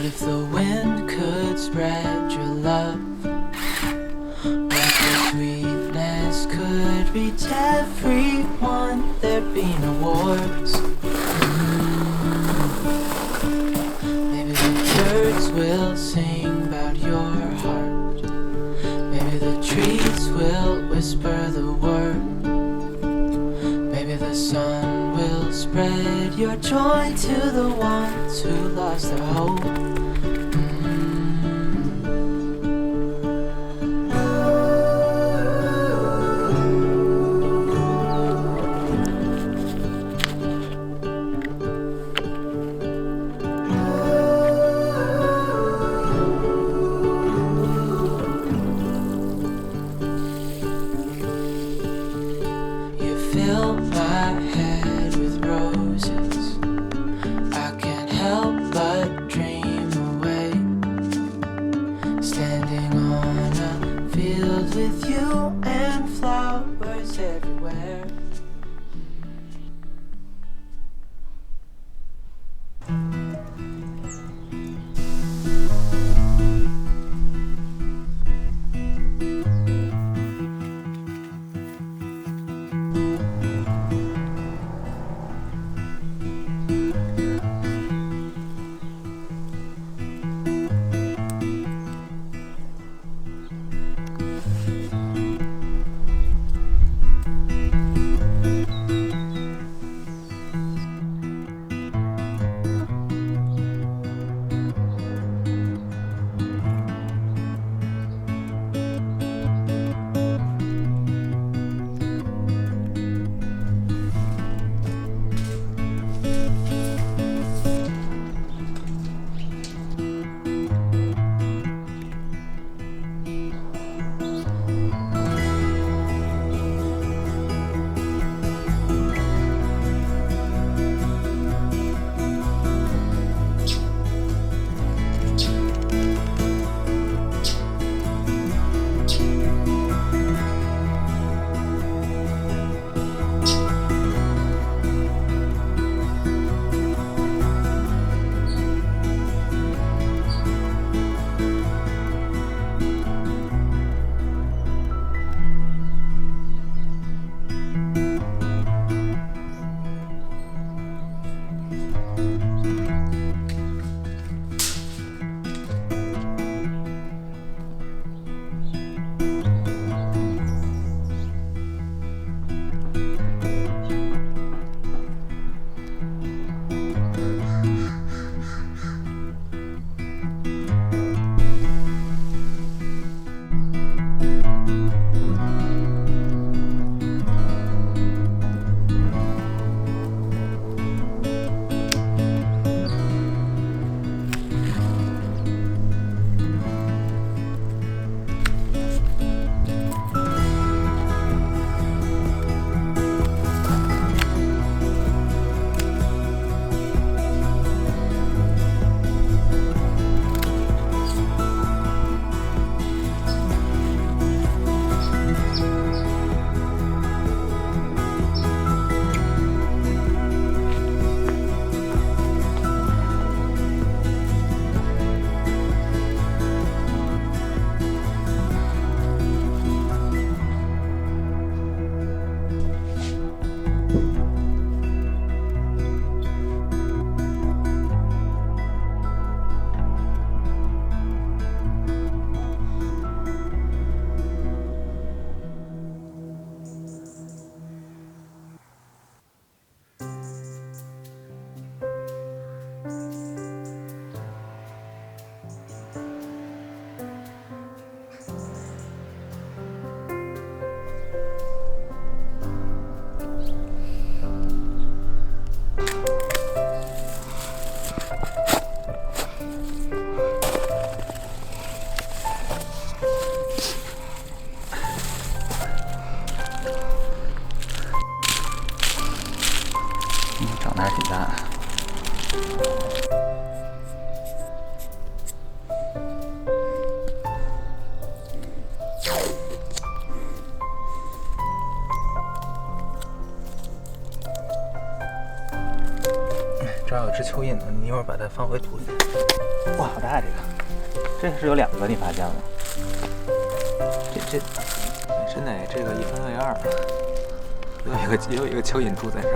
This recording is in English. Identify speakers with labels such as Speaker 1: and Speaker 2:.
Speaker 1: What if the wind could spread your love? What if the sweetness could reach everyone? There'd be no wars. Maybe the birds will sing about your heart. Maybe the trees will whisper the word. Maybe the sun will spread your joy to the ones who lost their hope. Fill my head with roses. I can't help but dream
Speaker 2: 是蚯蚓呢，你一会儿把它放回土里。
Speaker 3: 哇，好大这个！这是有2个，你发现了？
Speaker 2: 这真的，这个1分为2，有一个蚯蚓住在这儿。